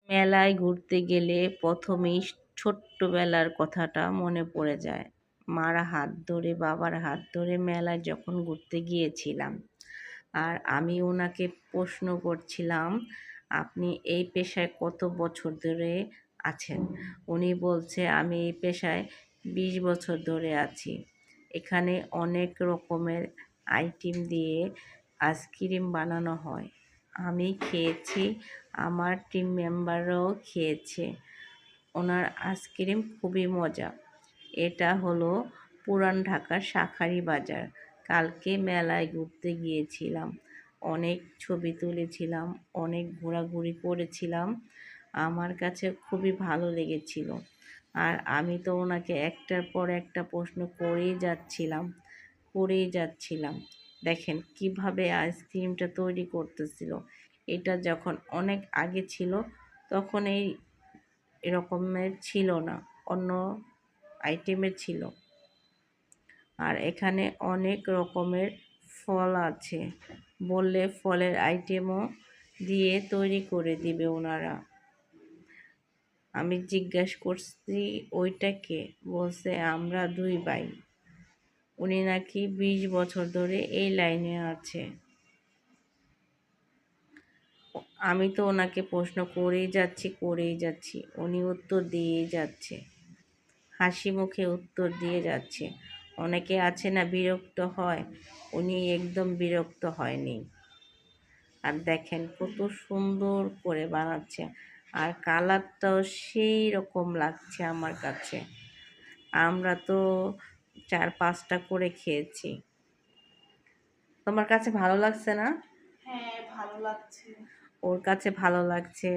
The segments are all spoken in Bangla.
মেলায় ঘুরতে গেলে প্রথমেই ছোট্টবেলার কথাটা মনে পড়ে যায়। মার হাত ধরে, বাবার হাত ধরে মেলায় যখন ঘুরতে গিয়েছিলাম। আর আমি ওনাকে প্রশ্ন করছিলাম, আপনি এই পেশায় কত বছর ধরে আছেন? উনি বলছে, আমি এই পেশায় 20 বছর ধরে আছি। এখানে অনেক রকমের আইটেম দিয়ে আইসক্রিম বানানো হয়। আমি খেয়েছি, আমার টিম মেম্বাররাও খেয়েছে। ওনার আইসক্রিম খুবই মজা। এটা হলো পুরান ঢাকার শাঁখারী বাজার। কালকে মেলায় ঘুরতে গিয়েছিলাম। অনেক ছবি তুলেছিলাম, অনেক ঘোরাঘুরি করেছিলাম। আমার কাছে খুবই ভালো লেগেছিল। আর আমি তো ওনাকে একটার পর একটা প্রশ্ন করেই যাচ্ছিলাম। দেখেন কিভাবে আইসক্রিমটা তৈরি করতেছিল। এটা যখন অনেক আগে ছিল তখন এরকমের ছিল না, অন্য আইটেমের ছিল। আর এখানে অনেক রকমের ফল আছে, বললে ফলের আইটেমও দিয়ে তৈরি করে দিবে ওনারা। আমি জিজ্ঞেস করছি ওইটা কে, বলছে আমরা 2 ভাই। উনি নাকি 20 বছর ধরে এই লাইনে আছে। আমি তো ওনাকে প্রশ্ন করেই যাচ্ছি, উনি উত্তর দিয়েই যাচ্ছে, হাসি মুখে উত্তর দিয়ে যাচ্ছে। অনেকে আছে না বিরক্ত হয়, উনি একদম বিরক্ত হয়নি। আর দেখেন কত সুন্দর করে বানাচ্ছে, আর কালারটাও সেই রকম লাগছে আমার কাছে। আমরা তো 4-5টা করে খেয়েছি। তোমার কাছে ভালো লাগছে না? হ্যাঁ, ভালো লাগছে। ওর কাছে ভালো লাগছে।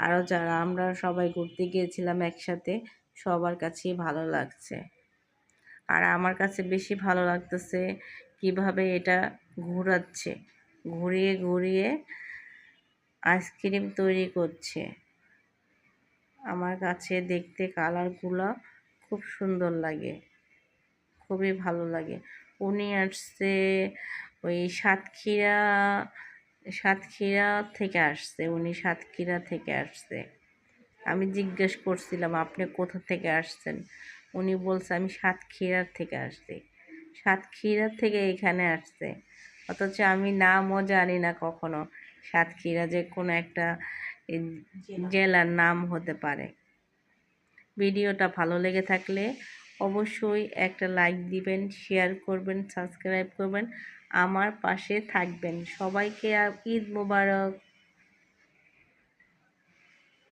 আরও যারা আমরা সবাই ঘুরতে গিয়েছিলাম একসাথে, সবার কাছেই ভালো লাগছে। আর আমার কাছে বেশি ভালো লাগতেছে কিভাবে এটা ঘোরাচ্ছে, ঘুরিয়ে ঘুরিয়ে আইসক্রিম তৈরি করছে। আমার কাছে দেখতে কালারগুলো খুব সুন্দর লাগে, খুবই ভালো লাগে। উনি আসছে ওই সাতক্ষীরা থেকে আসছে, উনি সাতক্ষীরা থেকে আসছে। আমি জিজ্ঞেস করছিলাম, আপনি কোথা থেকে আসছেন? উনি বলছে, আমি সাতক্ষীরার থেকে আসছি। সাতক্ষীরা থেকে এখানে আসছে, অথচ আমি নামও জানি না কখনো সাতক্ষীরা যে কোনো একটা জেলার নাম হতে পারে। ভিডিওটা ভালো লেগে থাকলে অবশ্যই একটা লাইক দিবেন, শেয়ার করবেন, সাবস্ক্রাইব করবেন, আমার পাশে থাকবেন। সবাইকে ঈদ মোবারক।